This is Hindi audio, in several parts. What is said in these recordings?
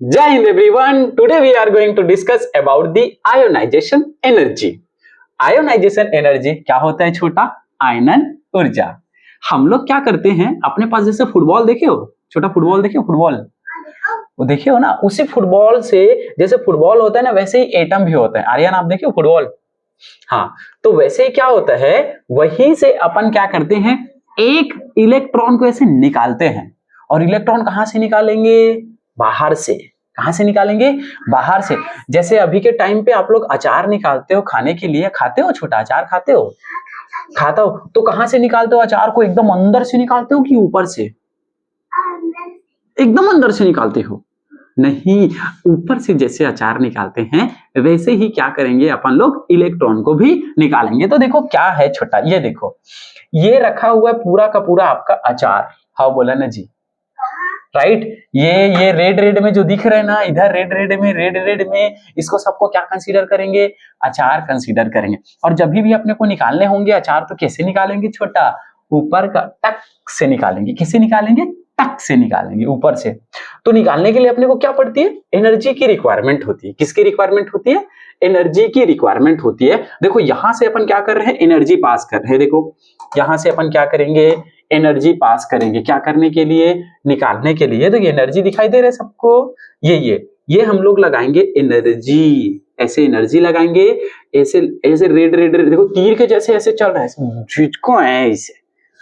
Jai Hind everyone. Today we are going to discuss about the ionization energy. Ionization energy क्या होता है छोटा? आयनन ऊर्जा। हम लोग क्या करते हैं अपने पास, जैसे फुटबॉल देखे हो, छोटा फुटबॉल देखे हो, फुटबॉल वो देखे हो ना, उसी फुटबॉल से जैसे फुटबॉल होता है ना वैसे ही एटम भी होता है। आर्यन आप देखे हो फुटबॉल? हाँ, तो वैसे ही क्या होता है, वहीं से अपन क्या करते हैं, एक इलेक्ट्रॉन को ऐसे निकालते हैं। और इलेक्ट्रॉन कहां से निकालेंगे? बाहर से। कहां से निकालेंगे? बाहर से। जैसे अभी के टाइम पे आप लोग अचार निकालते हो खाने के लिए, खाते हो? छोटा अचार खाते हो? खाता हो तो कहां से निकालते हो अचार को? एकदम अंदर से निकालते हो कि ऊपर से? एकदम अंदर से निकालते हो? नहीं, ऊपर से जैसे अचार निकालते हैं वैसे ही क्या करेंगे अपन लोग, इलेक्ट्रॉन को भी निकालेंगे। तो देखो क्या है छोटा, ये देखो, ये रखा हुआ है पूरा का पूरा आपका अचार। हाँ बोला ना जी, राइट। ये रेड रेड में जो दिख रहे हैं ना, इधर रेड रेड में इसको सबको क्या कंसीडर करेंगे? अचार कंसीडर करेंगे। और जब भी अपने को निकालने होंगे अचार तो कैसे निकालेंगे छोटा? ऊपर का टक से निकालेंगे। किससे निकालेंगे? टक से निकालेंगे, ऊपर से। तो निकालने के लिए अपने को क्या पड़ती है? एनर्जी की रिक्वायरमेंट होती है। किसकी रिक्वायरमेंट होती है? एनर्जी की रिक्वायरमेंट होती है। देखो यहां से अपन क्या कर रहे हैं, एनर्जी पास कर रहे हैं। देखो यहां से अपन क्या करेंगे, एनर्जी पास करेंगे। क्या करने के लिए? निकालने के लिए। तो ये एनर्जी दिखाई दे रहा है सबको, ये हम लोग लगाएंगे एनर्जी। ऐसे एनर्जी लगाएंगे, ऐसे ऐसे रेड रेड रेड, देखो तीर के जैसे ऐसे चल रहा है, झुझको है ऐसे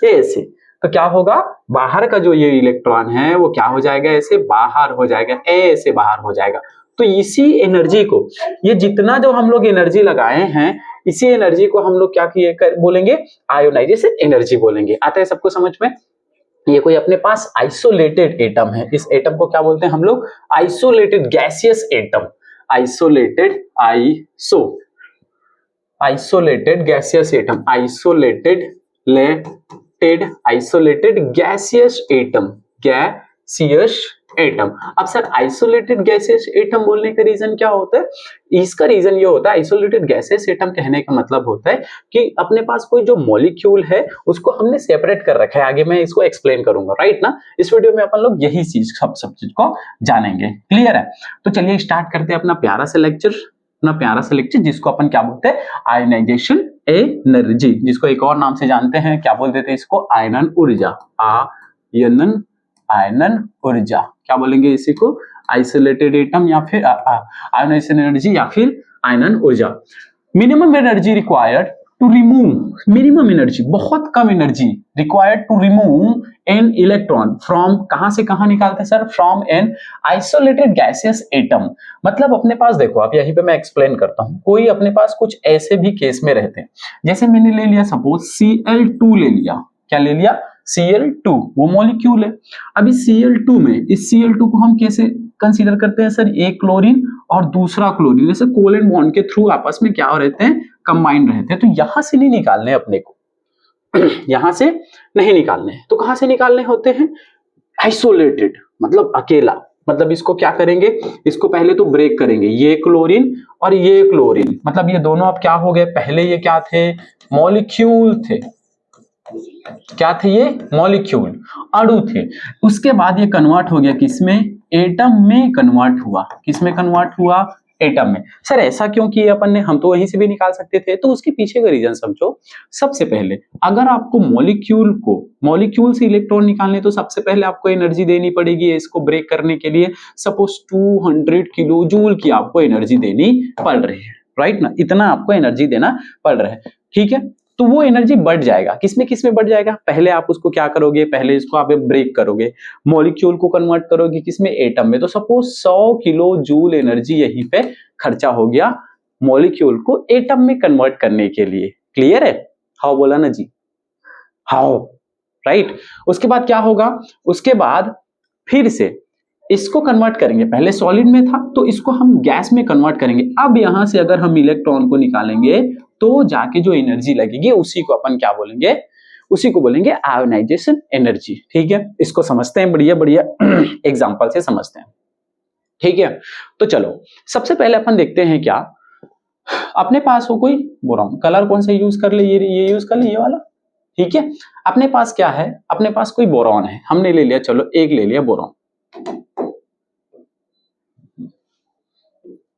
ऐसे। तो क्या होगा, बाहर का जो ये इलेक्ट्रॉन है वो क्या हो जाएगा, ऐसे बाहर हो जाएगा, ऐसे बाहर हो जाएगा। तो इसी एनर्जी को, ये जितना जो हम लोग एनर्जी लगाए हैं, इसी एनर्जी को हम लोग क्या किए बोलेंगे, आयोनाइजेशन एनर्जी बोलेंगे। आता है सबको समझ में? ये कोई अपने पास आइसोलेटेड एटम है, इस एटम को क्या बोलते हैं हम लोग? Isolated gaseous atom. Isolated isolated gaseous atom, isolated gaseous atom. अब सर आइसोलेटेड गैसियस एटम बोलने का रीजन क्या होता है? इसका रीजन ये होता है, आइसोलेटेड गैसियस एटम कहने का मतलब होता है कि अपने पास कोई जो मॉलिक्यूल है उसको हमने सेपरेट कर रखा है। आगे मैं इसको एक्सप्लेन करूंगा, राइट ना। इस वीडियो में अपन लोग यही चीज सब चीज को जानेंगे। क्लियर है? तो चलिए स्टार्ट करते हैं अपना प्यारा सा लेक्चर, जिसको अपन क्या बोलते हैं, आयनाइजेशन एनर्जी, जिसको एक और नाम से जानते हैं, क्या बोल देते हैं इसको? आयनन ऊर्जा। आयनन ऊर्जा क्या बोलेंगे इसी को? आइसोलेटेड एटम या फिर आयनाइजेशन एनर्जी या फिर आयनन ऊर्जा। Minimum energy required to remove, minimum energy, बहुत कम energy required to remove an electron from, कहां से कहां निकालते हैं sir? From an isolated gaseous atom. मतलब अपने पास देखो, आप यहीं पे मैं एक्सप्लेन करता हूं, कोई अपने पास कुछ ऐसे भी केस में रहते हैं, जैसे मैंने ले लिया सपोज Cl2 ले लिया। क्या ले लिया? Cl2, वो मॉलिक्यूल है। अब इस Cl2 में, इस Cl2 को हम कैसे कंसीडर करते हैं सर? एक क्लोरीन और दूसरा क्लोरीन, जैसे कोवेलेंट बॉन्ड के थ्रू आपस में क्या रहते हैं, कंबाइंड रहते हैं। तो यहां से नहीं निकालने अपने को, यहां से नहीं निकालने हैं। तो कहां से निकालने होते हैं? आइसोलेटेड, मतलब अकेला। मतलब इसको क्या करेंगे, इसको पहले तो ब्रेक करेंगे, ये क्लोरीन और ये क्लोरीन, मतलब ये दोनों अब क्या हो गए, पहले ये क्या थे? मॉलिक्यूल थे। क्या थे ये? मॉलिक्यूल, अणु थे। उसके बाद ये कन्वर्ट हो गया किसमें? एटम में कन्वर्ट हुआ। किसमें कन्वर्ट हुआ? एटम में। सर ऐसा क्यों किया अपन ने? हम तो वहीं से भी निकाल सकते थे। तो उसके पीछे का रीजन समझो। सबसे पहले अगर आपको मॉलिक्यूल से इलेक्ट्रॉन निकालने, तो सबसे पहले आपको एनर्जी देनी पड़ेगी इसको ब्रेक करने के लिए। सपोज 200 किलो जूल की आपको एनर्जी देनी पड़ रही है, राइट ना। इतना आपको एनर्जी देना पड़ रहा है, ठीक है। तो वो एनर्जी बढ़ जाएगा, किसमें बढ़ जाएगा? पहले आप उसको क्या करोगे, पहले इसको आप ब्रेक करोगे, मॉलिक्यूल को कन्वर्ट करोगे किसमें? एटम में। तो सपोज 100 किलो जूल एनर्जी यहीं पे खर्चा हो गया मॉलिक्यूल को एटम में कन्वर्ट करने के लिए। क्लियर है? हाउ बोला ना जी, हाउ, राइट। उसके बाद क्या होगा? उसके बाद फिर से इसको कन्वर्ट करेंगे, पहले सॉलिड में था तो इसको हम गैस में कन्वर्ट करेंगे। अब यहां से अगर हम इलेक्ट्रॉन को निकालेंगे तो जाके जो एनर्जी लगेगी उसी को अपन क्या बोलेंगे? उसी को बोलेंगे आयोनाइजेशन एनर्जी। ठीक है, इसको समझते हैं, बढ़िया बढ़िया एग्जांपल से समझते हैं। ठीक है, तो चलो सबसे पहले अपन देखते हैं क्या अपने पास हो कोई बोरॉन। कलर कौन सा यूज कर ले? ये यूज कर ले, ये वाला। ठीक है, अपने पास क्या है? अपने पास कोई बोरॉन है, हमने ले लिया, चलो एक ले लिया बोरॉन।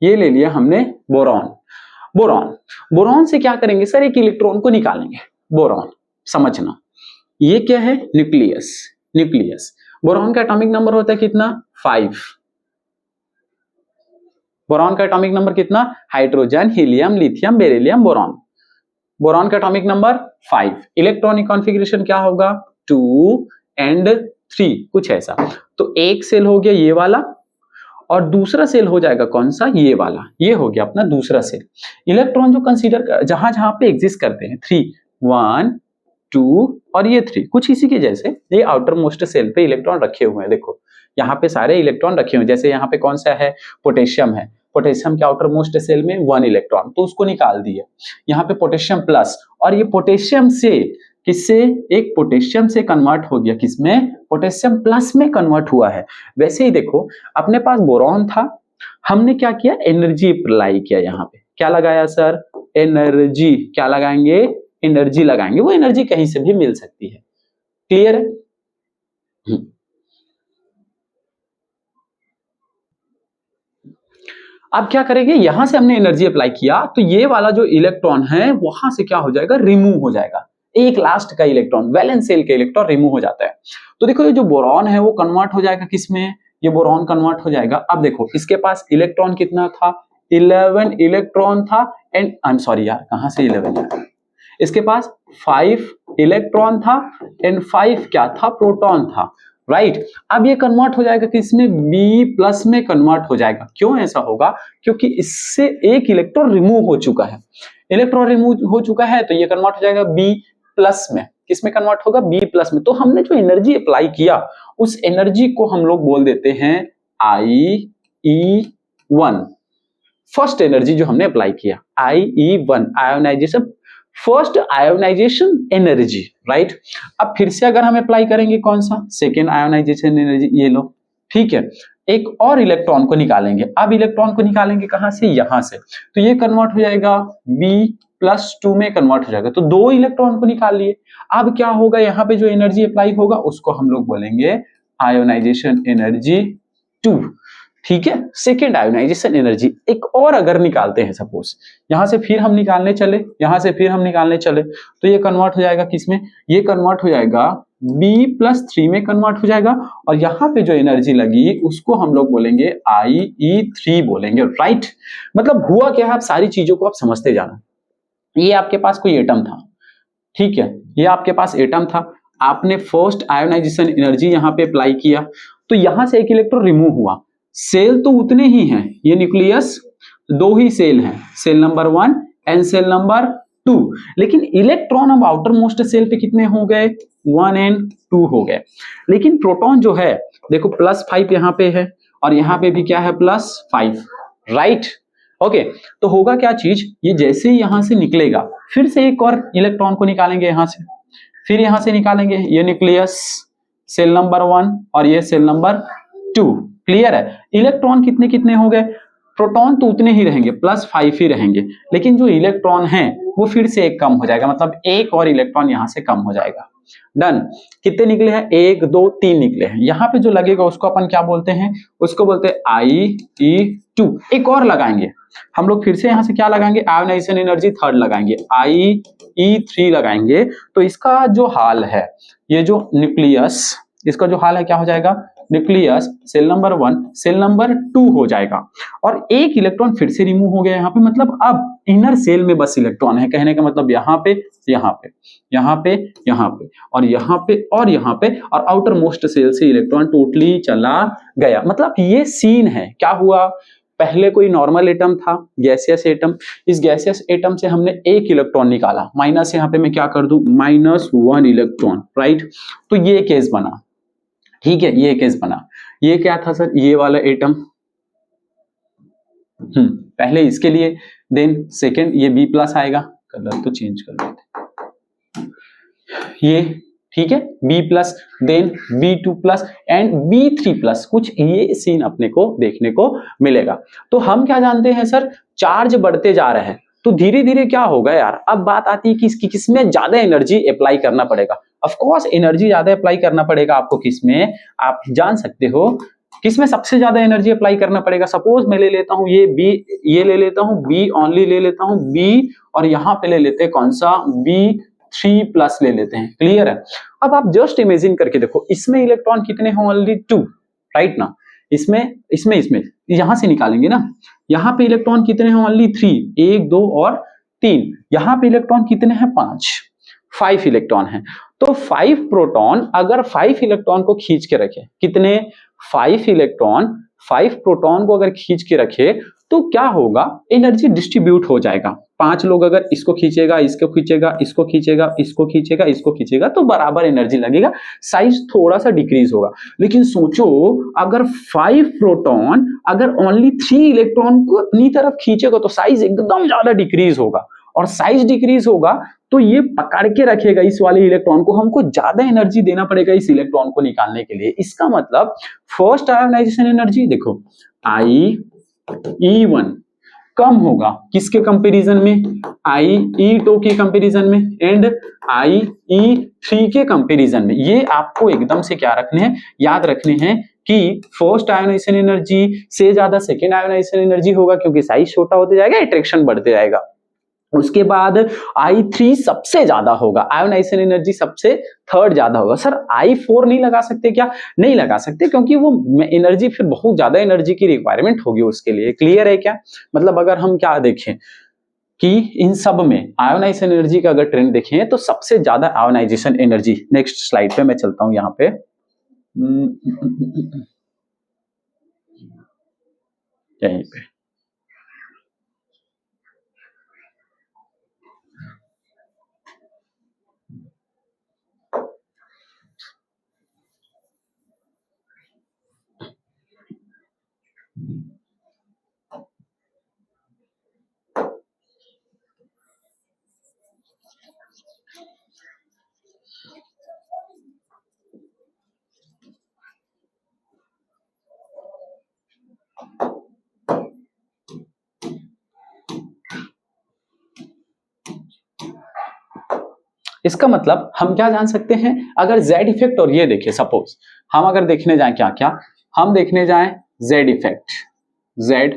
ये ले लिया हमने बोरॉन। बोरॉन बोरॉन से क्या करेंगे सर, एक इलेक्ट्रॉन को निकालेंगे। बोरॉन समझना, ये क्या है, न्यूक्लियस। न्यूक्लियस बोरॉन का एटॉमिक नंबर होता है कितना, 5। बोरॉन का एटॉमिक नंबर कितना, hydrogen, helium, lithium, beryllium, boron. Boron का एटॉमिक नंबर 5। इलेक्ट्रॉनिक कॉन्फ़िगरेशन क्या होगा, 2 and 3, कुछ ऐसा। तो एक सेल हो गया ये वाला, और दूसरा सेल हो जाएगा कौन सा, ये वाला। ये हो गया अपना दूसरा सेल। इलेक्ट्रॉन जो कंसीडर जहां जहां पे एग्जिस्ट करते हैं, 3, 1, 2 और ये 3, कुछ इसी के जैसे। ये आउटर मोस्ट सेल पे इलेक्ट्रॉन रखे हुए हैं, देखो यहाँ पे सारे इलेक्ट्रॉन रखे हुए हैं। जैसे यहाँ पे कौन सा है, पोटेशियम है। पोटेशियम के आउटर मोस्ट सेल में 1 इलेक्ट्रॉन, तो उसको निकाल दिया। यहाँ पे पोटेशियम प्लस, और ये पोटेशियम से किससे, एक पोटेशियम से कन्वर्ट हो गया किसमें, पोटेशियम प्लस में कन्वर्ट हुआ है। वैसे ही देखो अपने पास बोरॉन था, हमने क्या किया, एनर्जी अप्लाई किया। यहाँ पे क्या लगाया सर, एनर्जी। क्या लगाएंगे, एनर्जी लगाएंगे। वो एनर्जी कहीं से भी मिल सकती है। क्लियर है। अब क्या करेंगे, यहां से हमने एनर्जी अप्लाई किया, तो ये वाला जो इलेक्ट्रॉन है वहां से क्या हो जाएगा, रिमूव हो जाएगा। एक लास्ट का इलेक्ट्रॉन, वैलेंस शेल का इलेक्ट्रॉन रिमूव हो जाता है। तो देखो ये जो बोरॉन है वो कन्वर्ट हो जाएगा किसमें, ये बोरॉन कन्वर्ट हो जाएगा। अब देखो इसके पास इलेक्ट्रॉन कितना था, 11 इलेक्ट्रॉन था। एंड आई एम सॉरी यार, कहां से 11 यार, इसके पास 5 इलेक्ट्रॉन था एंड 5 क्या था, प्रोटॉन था, राइट। अब ये कन्वर्ट हो जाएगा किसमें, B+ में कन्वर्ट हो जाएगा। क्यों ऐसा होगा, क्योंकि इससे एक इलेक्ट्रॉन रिमूव हो चुका है। इलेक्ट्रॉन रिमूव हो चुका है तो ये कन्वर्ट हो जाएगा B+ में। किसमें कन्वर्ट होगा, B+ में। तो हमने जो एनर्जी अप्लाई किया उस एनर्जी को हम लोग बोल देते हैं IE1। फर्स्ट एनर्जी जो हमने अप्लाई किया, IE1, ionization, first ionization energy, right. अब फिर से अगर हम अप्लाई करेंगे कौन सा, सेकेंड आयोनाइजेशन एनर्जी, ये लो, ठीक है। एक और इलेक्ट्रॉन को निकालेंगे। अब इलेक्ट्रॉन को निकालेंगे कहां से, यहां से। तो ये कन्वर्ट हो जाएगा B+2 में कन्वर्ट हो जाएगा। तो 2 इलेक्ट्रॉन को निकाल लिए। अब क्या होगा, यहाँ पे जो एनर्जी अप्लाई होगा उसको हम लोग बोलेंगे आयोनाइजेशन एनर्जी 2, ठीक है। Second ionization energy. एक और अगर निकालते हैं सपोज, यहां से फिर हम निकालने चले, यहां से फिर हम निकालने चले, तो ये कन्वर्ट हो जाएगा किसमें, ये कन्वर्ट हो जाएगा B+3 में कन्वर्ट हो जाएगा। और यहाँ पे जो एनर्जी लगी उसको हम लोग बोलेंगे IE3 बोलेंगे, राइट। मतलब हुआ क्या है, आप सारी चीजों को आप समझते जाना। ये आपके पास कोई एटम था, ठीक है, ये आपके पास एटम था, आपने फर्स्ट आयोनाइजेशन एनर्जी यहाँ पे अप्लाई किया, तो यहां से एक इलेक्ट्रॉन रिमूव हुआ। सेल तो उतने ही हैं, ये न्यूक्लियस 2 ही सेल हैं, shell number 1 and shell number 2, लेकिन इलेक्ट्रॉन अब आउटर मोस्ट सेल पे कितने हो गए, 1 and 2 हो गए। लेकिन प्रोटॉन जो है देखो +5 यहाँ पे है, और यहाँ पे भी क्या है, +5, राइट। ओके, तो होगा क्या चीज, ये जैसे ही यहां से निकलेगा फिर से एक और इलेक्ट्रॉन को निकालेंगे यहां से, फिर यहां से निकालेंगे। ये न्यूक्लियस सेल नंबर 1 और ये सेल नंबर 2, क्लियर है। इलेक्ट्रॉन कितने कितने हो गए, प्रोटॉन तो उतने ही रहेंगे, +5 ही रहेंगे, लेकिन जो इलेक्ट्रॉन है वो फिर से एक कम हो जाएगा, मतलब एक और इलेक्ट्रॉन यहां से कम हो जाएगा। डन। कितने निकले हैं, 1 2 3 निकले हैं। यहाँ पे जो लगेगा उसको अपन क्या बोलते हैं, उसको बोलते हैं IE2। एक और लगाएंगे हम लोग, फिर से यहाँ से क्या लगाएंगे, आयोनाइजेशन एनर्जी थर्ड लगाएंगे, IE3 लगाएंगे। तो इसका जो हाल है, ये जो न्यूक्लियस, इसका जो हाल है क्या हो जाएगा, nucleus shell number 1 shell number 2 हो जाएगा। और एक इलेक्ट्रॉन फिर से रिमूव हो गया यहाँ पे, मतलब अब इनर सेल में बस इलेक्ट्रॉन है। कहने का मतलब यहाँ पे, यहाँ पे, यहाँ पे, यहाँ पे और यहाँ पे और यहाँ पे, और आउटर मोस्ट सेल से इलेक्ट्रॉन टोटली चला गया। मतलब ये सीन है। क्या हुआ, पहले कोई नॉर्मल एटम था, गैसियस एटम, इस गैसियस एटम से हमने एक इलेक्ट्रॉन निकाला, माइनस यहाँ पे मैं क्या कर दूं, -1 इलेक्ट्रॉन, राइट। तो ये केस बना, ठीक है, ये केस बना। ये क्या था सर, ये वाला एटम, पहले इसके लिए, देन सेकेंड ये B+ आएगा, कलर तो चेंज कर देते, ये ठीक है B+, then B2+ and B3+। कुछ ये सीन अपने को देखने को मिलेगा। तो हम क्या जानते हैं सर, चार्ज बढ़ते जा रहे हैं, तो धीरे धीरे क्या होगा यार, अब बात आती है कि किसमें ज्यादा एनर्जी अप्लाई करना पड़ेगा। ऑफ कोर्स एनर्जी ज्यादा अप्लाई करना पड़ेगा आपको, किसमें, आप जान सकते हो किसमें सबसे ज्यादा एनर्जी अप्लाई करना पड़ेगा? सपोज मैं ले लेता हूं ये बी, ये ले लेता हूं बी ओनली, ले लेता हूं बी, और यहां पे ले लेते हैं कौन सा, B3+ ले लेते हैं। क्लियर है? अब आप जस्ट इमेजिन करके देखो, इसमें इलेक्ट्रॉन कितने हैं? ओनली 2, राइट ना? इसमें यहां से निकालेंगे ना, यहां पे इलेक्ट्रॉन कितने हैं? ओनली 3, 1 2 और 3। यहां पे इलेक्ट्रॉन कितने हैं? 5 इलेक्ट्रॉन हैं। तो 5 प्रोटॉन अगर 5 इलेक्ट्रॉन को खींच के रखे, कितने? 5 इलेक्ट्रॉन 5 प्रोटॉन को अगर खींच के रखे तो क्या होगा? एनर्जी डिस्ट्रीब्यूट हो जाएगा। 5 लोग अगर इसको खींचेगा, इसको खींचेगा, इसको खींचेगा, इसको खींचेगा, इसको खींचेगा, तो बराबर एनर्जी लगेगा, साइज थोड़ा सा डिक्रीज होगा। लेकिन सोचो अगर 5 प्रोटॉन अगर ओनली 3 इलेक्ट्रॉन को अपनी तरफ खींचेगा तो साइज एकदम ज्यादा डिक्रीज होगा, और साइज डिक्रीज होगा तो ये पकड़ के रखेगा इस वाले इलेक्ट्रॉन को, हमको ज्यादा एनर्जी देना पड़ेगा इस इलेक्ट्रॉन को निकालने के लिए। इसका मतलब फर्स्ट आयोनाइजेशन एनर्जी देखो IE1 कम होगा किसके कंपैरिजन में? IE2 के कंपैरिजन में, एंड IE3 के कंपैरिजन में। ये आपको एकदम से क्या रखने हैं? याद रखने हैं कि फर्स्ट आयोनाइजेशन एनर्जी से ज्यादा सेकेंड आयोनाइजेशन एनर्जी होगा, क्योंकि साइज छोटा होते जाएगा, अट्रैक्शन बढ़ते जाएगा। उसके बाद I3 सबसे ज्यादा होगा, आयोनाइजेशन एनर्जी सबसे थर्ड ज्यादा होगा। सर I4 नहीं लगा सकते क्या? नहीं लगा सकते, क्योंकि वो एनर्जी फिर बहुत ज्यादा एनर्जी की रिक्वायरमेंट होगी उसके लिए। क्लियर है क्या? मतलब अगर हम क्या देखें कि इन सब में आयोनाइजेशन एनर्जी का अगर ट्रेंड देखें तो सबसे ज्यादा आयोनाइजेशन एनर्जी, नेक्स्ट स्लाइड पे मैं चलता हूं, यहां पे यहीं पे इसका मतलब हम क्या जान सकते हैं? अगर जेड इफेक्ट, और ये देखिए सपोज हम अगर देखने जाएं क्या क्या, हम देखने जाएं Z effect, Z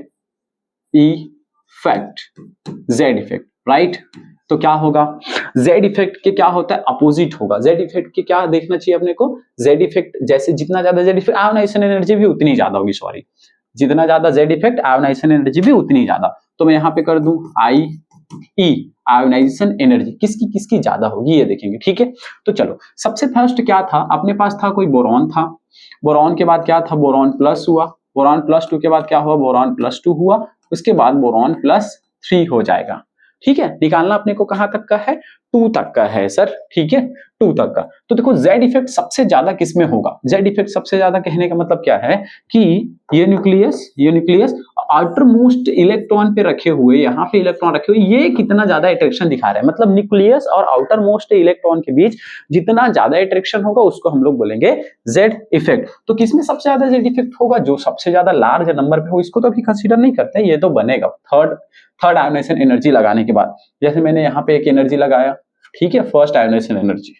effect, right? तो क्या होगा? जेड इफेक्ट के क्या होता है? अपोजिट होगा। जेड इफेक्ट के क्या देखना चाहिए अपने को? जेड इफेक्ट जैसे जितना ज्यादा जेड इफेक्ट, आयोनाइजेशन एनर्जी भी उतनी ज्यादा होगी, सॉरी, जितना ज्यादा जेड इफेक्ट आयोनाइजेशन एनर्जी भी उतनी ज्यादा। तो मैं यहां पे कर दूं IE, आयोनाइजेशन एनर्जी किसकी किसकी ज्यादा होगी ये देखेंगे। ठीक है, तो चलो सबसे फर्स्ट क्या था अपने पास? था कोई बोरॉन था, बोरॉन के बाद क्या था? बोरॉन प्लस हुआ, बोरॉन +2 के बाद क्या हुआ? बोरॉन +2 हुआ, उसके बाद बोरॉन +3 हो जाएगा। ठीक है, निकालना अपने को कहां तक का है? 2 तक का है सर। ठीक है, 2 तक का। तो देखो जेड इफेक्ट सबसे ज्यादा किसमें होगा? जेड इफेक्ट सबसे ज्यादा कहने का मतलब क्या है कि ये न्यूक्लियस आउटर मोस्ट इलेक्ट्रॉन पे रखे हुए, यहाँ पे इलेक्ट्रॉन रखे हुए, ये कितना ज्यादा अट्रैक्शन दिखा रहा है। मतलब न्यूक्लियस और आउटर मोस्ट इलेक्ट्रॉन के बीच जितना ज्यादा अट्रैक्शन होगा उसको हम लोग बोलेंगे जेड इफेक्ट। तो किसमें सबसे ज्यादा जेड इफेक्ट होगा? जो सबसे ज्यादा लार्ज नंबर पे हो, इसको तो अभी कंसीडर नहीं करते, ये तो बनेगा थर्ड आयोनाइजेशन एनर्जी लगाने के बाद। जैसे मैंने यहाँ पे एक एनर्जी लगाया, ठीक है, फर्स्ट आयोनाइजेशन एनर्जी,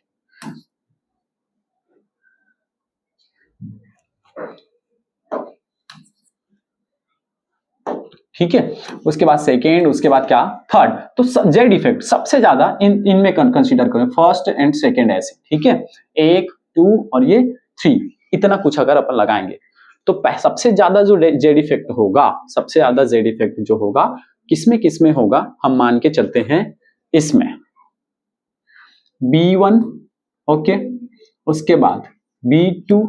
ठीक है, उसके बाद सेकेंड, उसके बाद क्या? थर्ड। तो जेड इफेक्ट सबसे ज्यादा इनमें कंसीडर करें, फर्स्ट एंड सेकेंड ऐसे। ठीक है, 1 2 और ये 3, इतना कुछ अगर अपन लगाएंगे तो सबसे ज्यादा जो जेड इफेक्ट होगा, सबसे ज्यादा जेड इफेक्ट जो होगा किसमें होगा? हम मान के चलते हैं इसमें B1, ओके, उसके बाद B2,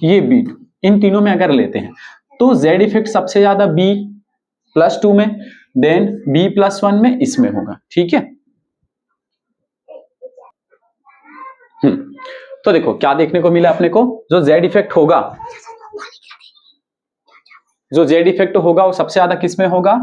ये B2, इन तीनों में अगर लेते हैं तो जेड इफेक्ट सबसे ज्यादा B+2 में, देन B+1 में, इसमें होगा। ठीक है, तो देखो क्या देखने को मिला अपने को? जो जेड इफेक्ट होगा, वो सबसे ज्यादा किसमें होगा?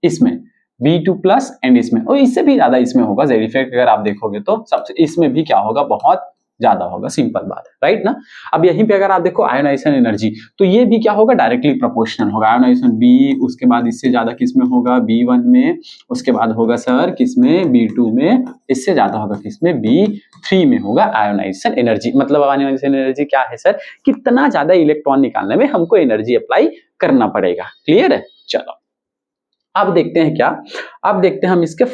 इसमें B2+ एंड इसमें, और इससे भी ज्यादा इसमें होगा जेड इफेक्ट। अगर आप देखोगे तो सबसे इसमें भी क्या होगा? बहुत ज्यादा होगा, सिंपल बात है, राइट ना। अब यहीं पे अगर आप देखो आयोनाइजेशन एनर्जी, तो ये भी क्या होगा, डायरेक्टली प्रोपोर्शनल होगा। आयोनाइजेशन बी, उसके बाद इससे ज्यादा किसमें होगा, B1 में, उसके बाद होगा सर किसमें, B2 में, इससे ज्यादा होगा किसमें, B3 में होगा आयोनाइजेशन एनर्जी। मतलब आयोनाइजेशन एनर्जी क्या है सर, कितना ज्यादा इलेक्ट्रॉन निकालने में हमको एनर्जी अप्लाई करना पड़ेगा। क्लियर है। चलो अब देखते हैं क्या, अब देखते हैं हम इसके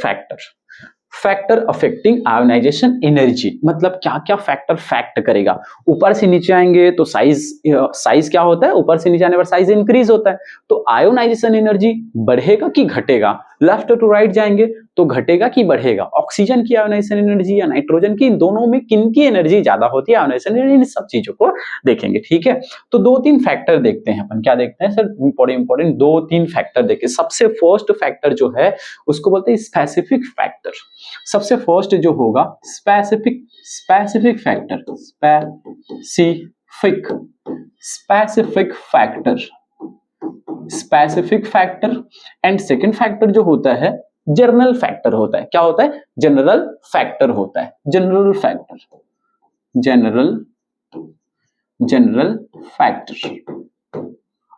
फैक्टर अफेक्टिंग आयोनाइजेशन एनर्जी। मतलब क्या क्या फैक्टर फैक्ट करेगा। ऊपर से नीचे आएंगे तो साइज क्या होता है, ऊपर से नीचे आने पर साइज इंक्रीज होता है, तो आयोनाइजेशन एनर्जी बढ़ेगा कि घटेगा। लेफ्ट टू राइट जाएंगे तो घटेगा कि बढ़ेगा। ऑक्सीजन की आयोनाइजेशन एनर्जी या नाइट्रोजन की, इन दोनों में किनकी एनर्जी ज्यादा होती है आयोनाइजेशन एनर्जी, इन सब चीजों को देखेंगे। ठीक है, तो 2-3 फैक्टर देखते हैं अपन। क्या देखते हैं सर, इंपॉर्टेंट 2-3 फैक्टर देखें। सबसे फर्स्ट फैक्टर जो है उसको बोलते हैं स्पेसिफिक फैक्टर। सबसे फर्स्ट जो होगा specific factor, specific factor. And second factor जो होता है जनरल फैक्टर होता है। क्या होता है, जनरल फैक्टर होता है, general factor.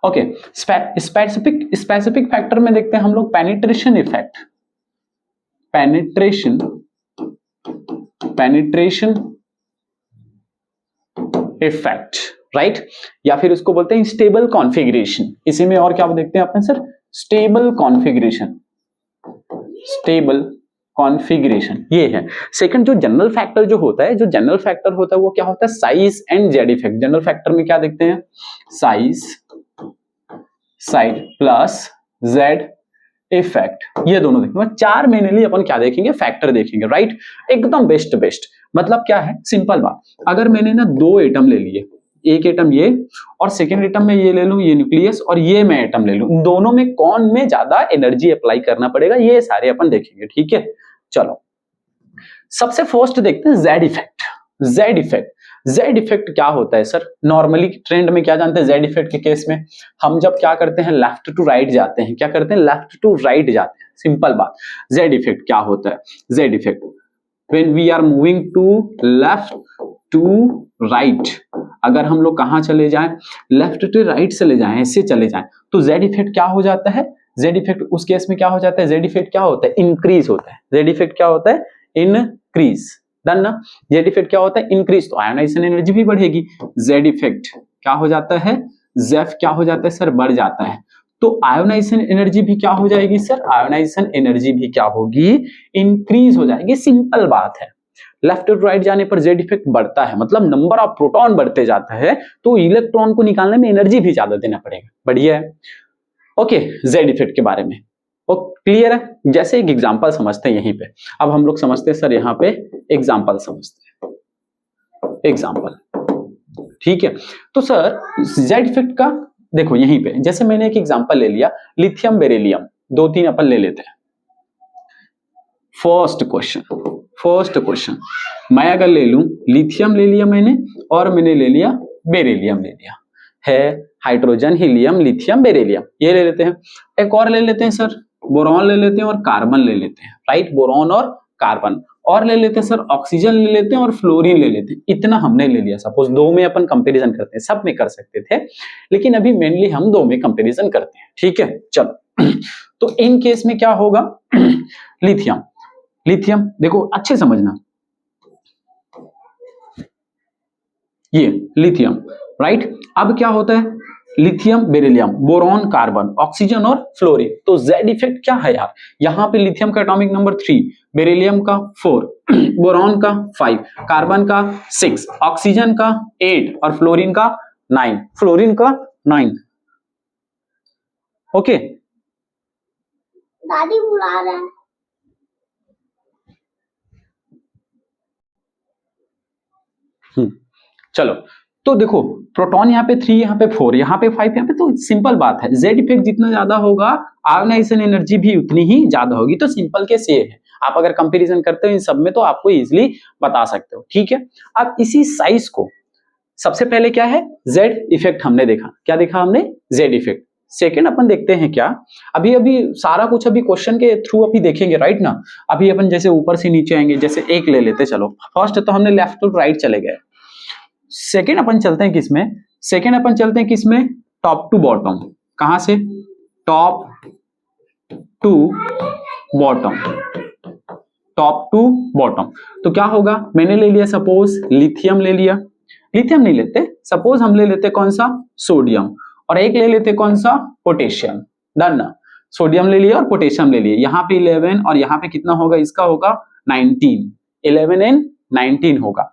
Okay, specific factor में देखते हैं हम लोग पेनिट्रेशन इफेक्ट, राइट, या फिर उसको बोलते हैं स्टेबल कॉन्फ़िगरेशन। इसी में और क्या देखते हैं अपन सर, स्टेबल कॉन्फ़िगरेशन ये है। सेकंड जो जनरल फैक्टर जो होता है, वो क्या होता है, size and Z effect. General factor में क्या देखते हैं, साइज प्लस जेड इफेक्ट, ये दोनों देखेंगे। 4 मेनली अपन क्या देखेंगे, फैक्टर देखेंगे, राइट। एकदम बेस्ट। मतलब क्या है, सिंपल बात, अगर मैंने ना 2 एटम ले लिए, एक एटम ये और सेकेंड एटम में ये ले लूं, ये न्यूक्लियस, और ये मैं एटम ले लूं, दोनों में कौन में ज्यादा एनर्जी अप्लाई करना पड़ेगा, ये सारे अपन देखेंगे। ठीक है, चलो सबसे फर्स्ट देखते हैं जेड इफेक्ट क्या होता है सर। नॉर्मली ट्रेंड में क्या जानते हैं, जेड इफेक्ट के केस में हम जब क्या करते हैं, लेफ्ट टू राइट जाते हैं। क्या करते हैं, लेफ्ट टू राइट जाते हैं, सिंपल बात। जेड इफेक्ट क्या होता है, Z effect when we are moving to left to right, अगर हम लोग कहां चले जाएं, लेफ्ट टू राइट चले जाएं, ऐसे चले जाएं, तो जेड इफेक्ट क्या हो जाता है, जेड इफेक्ट उस केस में क्या हो जाता है, जेड इफेक्ट क्या होता है, इंक्रीज होता है। जेड इफेक्ट क्या होता है, इंक्रीज, डन ना। जेड इफेक्ट क्या होता है, इंक्रीज, तो आयोनाइजेशन एनर्जी भी बढ़ेगी। जेड इफेक्ट क्या हो जाता है, जेफ क्या हो जाता है सर, बढ़ जाता है, तो आयोनाइजेशन एनर्जी भी क्या हो जाएगी सर, आयोनाइजेशन एनर्जी भी क्या होगी, इंक्रीज हो जाएगी। सिंपल बात है, लेफ्ट टू राइट जाने पर जेड इफेक्ट बढ़ता है, मतलब नंबर ऑफ प्रोटॉन बढ़ते जाता है, तो इलेक्ट्रॉन को निकालने में एनर्जी भी ज्यादा देना पड़ेगा। बढ़िया है। ओके, जेड इफेक्ट के बारे में क्लियर है। जैसे एक एग्जांपल समझते हैं यहीं पे, अब हम लोग समझते हैं सर, यहाँ पे एग्जांपल समझते हैं, एग्जांपल। ठीक है, तो सर जेड इफेक्ट का देखो यहीं पे, जैसे मैंने एक एग्जांपल ले लिया, लिथियम बेरिलियम, 2-3 अपन ले लेते हैं। फर्स्ट क्वेश्चन मैं अगर ले लूं, लिथियम ले लिया मैंने, और मैंने ले लिया बेरिलियम ले लिया है, हाइड्रोजन, हीलियम, लिथियम, बेरिलियम, ये ले लेते हैं। एक और ले लेते हैं सर, बोरॉन ले लेते हैं और कार्बन ले लेते हैं, राइट, बोरॉन और कार्बन, और ले लेते हैं सर ऑक्सीजन ले लेते हैं और फ्लोरीन ले लेते हैं। इतना हमने ले लिया। सपोज 2 में अपन कंपैरिजन करते हैं, सब में कर सकते थे, लेकिन अभी मेनली हम 2 में कंपैरिजन करते हैं। ठीक है, चलो तो इन केस में क्या होगा, लिथियम देखो अच्छे समझना, ये लिथियम, राइट। अब क्या होता है, lithium beryllium, boron carbon, oxygen और फ्लोरीन, तो जेड इफेक्ट क्या है यार, यहाँ पे लिथियम का एटॉमिक नंबर 3, बेरिलियम का 4, बोरॉन का 5, कार्बन का 6, ऑक्सीजन का 8 और फ्लोरीन का 9, ओके। दादी बुला रहा है। चलो तो देखो, प्रोटॉन यहाँ पे 3, यहाँ पे 4, यहाँ पे 5, यहाँ पे, तो सिंपल बात है, जेड इफेक्ट जितना ज्यादा होगा आयोनाइजेशन एनर्जी भी उतनी ही ज्यादा होगी। तो सिंपल केस ये है, आप अगर कंपैरिजन करते हो इन सब में तो आपको इजीली बता सकते हो। ठीक है, अब इसी साइज को सबसे पहले क्या है, जेड इफेक्ट हमने देखा, क्या देखा हमने, जेड इफेक्ट। सेकेंड अपन देखते हैं क्या, अभी सारा कुछ अभी क्वेश्चन के थ्रू अभी देखेंगे, राइट ना। अभी अपन जैसे ऊपर से नीचे आएंगे, जैसे एक ले लेते, चलो फर्स्ट तो हमने लेफ्ट टू राइट चले गए, सेकेंड अपन चलते हैं किसमें, सेकेंड अपन चलते हैं किसमें, टॉप टू बॉटम। कहां से, top to bottom, top to bottom. तो क्या होगा, मैंने ले लिया सपोज लिथियम ले लिया, लिथियम नहीं लेते, सपोज हम ले लेते कौन सा, सोडियम, और एक ले लेते कौन सा, पोटेशियम। डन ना, सोडियम ले लिया और पोटेशियम ले लिया, यहाँ पे 11 और यहाँ पे कितना होगा, इसका होगा 19, 11 एंड 19 होगा।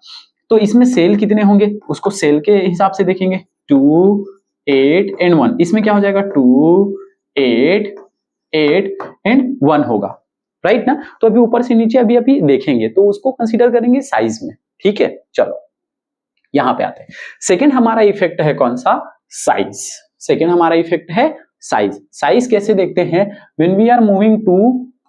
तो इसमें सेल कितने होंगे, उसको सेल के हिसाब से देखेंगे, 2 8 एंड 1, इसमें क्या हो जाएगा 2 8 8 एंड 1 होगा, राइट ना। तो अभी ऊपर से नीचे अभी देखेंगे, तो उसको कंसीडर करेंगे साइज में, ठीक है। चलो यहां पे आते हैं, सेकेंड हमारा इफेक्ट है कौन सा, साइज। सेकेंड हमारा इफेक्ट है साइज। साइज कैसे देखते हैं, when we are moving to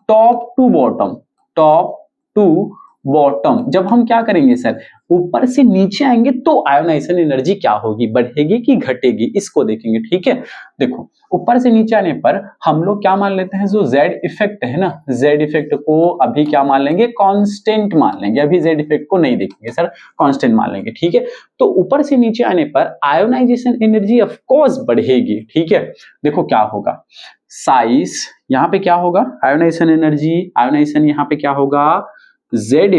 top to bottom, top to bottom, जब हम क्या करेंगे सर, ऊपर से नीचे आएंगे तो आयोनाइजेशन एनर्जी क्या होगी, बढ़ेगी कि घटेगी, इसको देखेंगे, ठीक है। देखो ऊपर से नीचे आने पर हम लोग क्या मान लेते हैं, जो जेड इफेक्ट है ना, जेड इफेक्ट को अभी क्या मान लेंगे, कांस्टेंट मान लेंगे, अभी जेड इफेक्ट को नहीं देखेंगे सर, कांस्टेंट मान लेंगे, ठीक है। तो ऊपर से नीचे आने पर आयोनाइजेशन एनर्जी ऑफ कोर्स बढ़ेगी, ठीक है। देखो क्या होगा, साइज यहाँ पे क्या होगा, आयोनाइजेशन एनर्जी, आयोनाइजेशन यहाँ पे क्या होगा, Z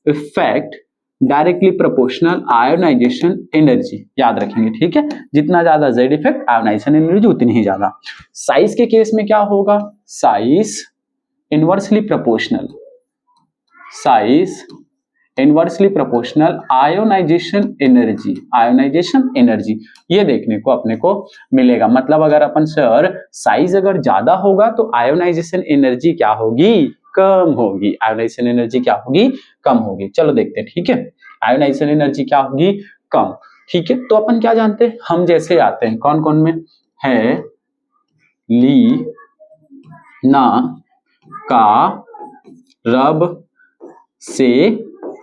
effect directly proportional ionization energy, याद रखेंगे, ठीक है। जितना ज्यादा Z इफेक्ट आयोनाइजेशन एनर्जी उतनी ही ज्यादा। साइज के केस में क्या होगा, size inversely proportional, size inversely proportional ionization energy, ionization energy, ये देखने को अपने को मिलेगा। मतलब अगर अपन सर साइज अगर ज्यादा होगा तो आयोनाइजेशन एनर्जी क्या होगी, कम होगी, आयोनाइजेशन एनर्जी क्या होगी, कम होगी। चलो देखते हैं, ठीक है, आयोनाइजेशन एनर्जी क्या होगी, कम, ठीक है। तो अपन क्या जानते हैं, हम जैसे आते हैं कौन कौन में है, ली ना का रब से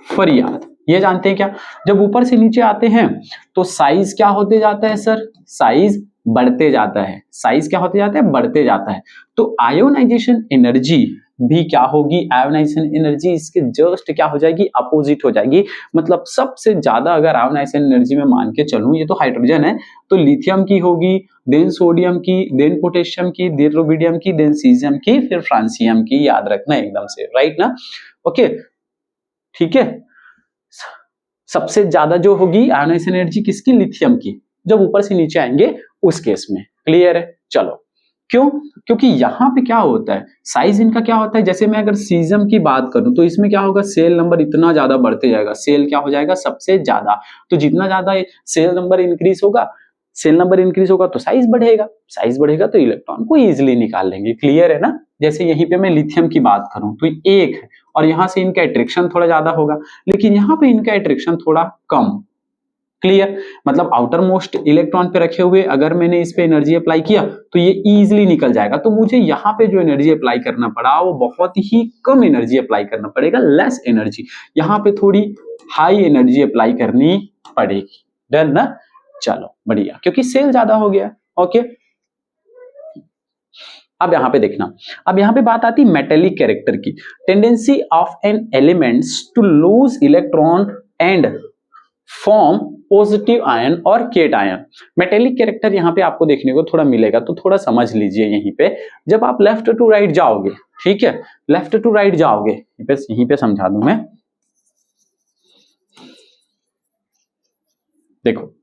फरियाद, ये जानते हैं क्या। जब ऊपर से नीचे आते हैं तो साइज क्या होते जाता है सर, साइज बढ़ते जाता है, साइज क्या होते जाता है, बढ़ते जाता है। तो आयोनाइजेशन एनर्जी भी क्या होगी, आयोनाइजेशन एनर्जी इसके जस्ट क्या हो जाएगी, अपोजिट हो जाएगी। मतलब सबसे ज्यादा अगर आयोनाइजेशन एनर्जी में मान के चलूं, ये तो हाइड्रोजन है, तो लिथियम की होगी, देन सोडियम की, देन पोटेशियम की, देन रुबिडियम की, देन सीजियम की, फिर फ्रांसियम की, याद रखना एकदम से, राइट ना, ओके, ठीक है। सबसे ज्यादा जो होगी आयोनाइजेशन एनर्जी किसकी, लिथियम की, जब ऊपर से नीचे आएंगे उस केस में, क्लियर है। चलो क्यों, क्योंकि यहाँ पे क्या होता है, साइज इनका क्या होता है, जैसे मैं अगर सीजम की बात करूं तो इसमें क्या होगा, सेल नंबर इतना ज्यादा बढ़ते जाएगा, सेल क्या हो जाएगा सबसे ज्यादा, तो जितना ज्यादा सेल नंबर इंक्रीज होगा, सेल नंबर इंक्रीज होगा तो साइज बढ़ेगा, साइज बढ़ेगा तो इलेक्ट्रॉन को इजिली निकाल लेंगे, क्लियर है ना। जैसे यहीं पे मैं लिथियम की बात करूं तो एक है और यहाँ से इनका अट्रैक्शन थोड़ा ज्यादा होगा, लेकिन यहाँ पे इनका अट्रैक्शन थोड़ा कम, क्लियर। मतलब आउटर मोस्ट इलेक्ट्रॉन पे रखे हुए अगर मैंने इस पे एनर्जी अप्लाई किया तो ये इजीली निकल जाएगा, तो मुझे यहाँ पे जो एनर्जी अप्लाई करना पड़ा वो बहुत ही कम एनर्जी अप्लाई करना पड़ेगा, लेस एनर्जी, यहाँ पे थोड़ी हाई एनर्जी अप्लाई करनी पड़ेगी, डन ना। चलो बढ़िया, क्योंकि सेल ज्यादा हो गया, ओके। अब यहाँ पे देखना, अब यहाँ पे बात आती है मेटेलिक कैरेक्टर की, tendency of an elements to lose electron and form positive ion और केट आयन। मेटेलिक कैरेक्टर यहाँ पे आपको देखने को थोड़ा मिलेगा, तो थोड़ा समझ लीजिए। यहीं पे जब आप लेफ्ट टू राइट जाओगे, ठीक है, लेफ्ट टू राइट जाओगे, यहीं पे समझा दूं मैं, देखो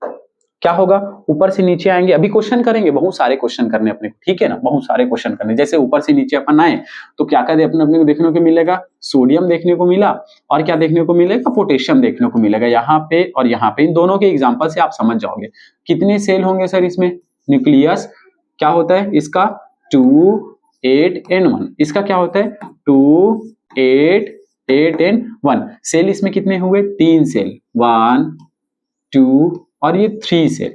क्या होगा, ऊपर से नीचे आएंगे, अभी क्वेश्चन करेंगे, बहुत सारे क्वेश्चन करने अपने को, ठीक है ना, बहुत सारे क्वेश्चन करने। जैसे ऊपर से नीचे अपन आए तो क्या क्या अपने को देखने को मिलेगा, सोडियम देखने को मिला, और क्या देखने को मिलेगा, पोटेशियम देखने को मिलेगा, यहाँ पे और यहाँ पे। इन दोनों के एग्जांपल से आप समझ जाओगे कितने सेल होंगे सर इसमें। न्यूक्लियस क्या होता है इसका, 2 8 एंड 1, इसका क्या होता है 2 8 8 एंड 1। सेल इसमें कितने हुए, 3 सेल, 1 2 और ये 3 सेल।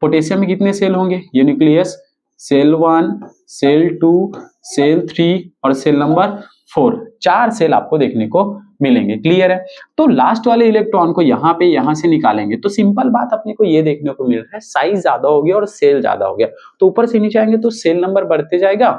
पोटेशियम में कितने सेल होंगे, ये न्यूक्लियस, सेल 1 सेल 2 सेल 3 और सेल नंबर 4, 4 सेल आपको देखने को मिलेंगे। क्लियर है? तो लास्ट वाले इलेक्ट्रॉन को यहाँ से निकालेंगे तो सिंपल बात अपने को ये देखने को मिल रहा है, साइज ज्यादा हो गया और सेल ज्यादा हो गया, तो ऊपर से नीचे आएंगे तो सेल नंबर बढ़ते जाएगा,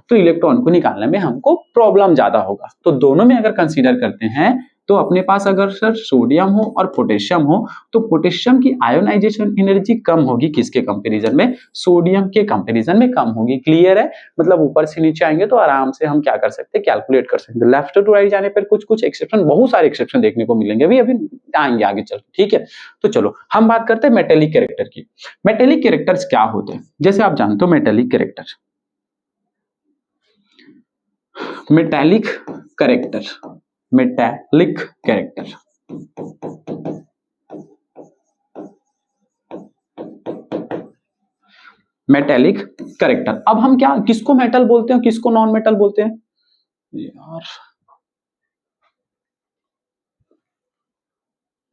तो इलेक्ट्रॉन को निकालने में हमको प्रॉब्लम ज्यादा होगा। तो दोनों में अगर कंसीडर करते हैं तो अपने पास अगर सर सोडियम हो और पोटेशियम हो तो पोटेशियम की आयोनाइजेशन एनर्जी कम होगी किसके कंपैरिजन में, सोडियम के कंपैरिजन में कम होगी। क्लियर है? मतलब ऊपर से नीचे आएंगे तो आराम से हम क्या कर सकते हैं, कैलकुलेट कर सकते हैं। लेफ्ट टू राइट जाने पर कुछ एक्सेप्शन, बहुत सारे एक्सेप्शन देखने को मिलेंगे, अभी आएंगे आगे चल। ठीक है, तो चलो हम बात करते हैं मेटेलिक कैरेक्टर की। मेटेलिक कैरेक्टर्स क्या होते हैं, जैसे आप जानते हो metallic character, metallic character, metallic character, metallic character. अब हम क्या, किसको मेटल बोलते हैं किसको नॉन मेटल बोलते हैं यार,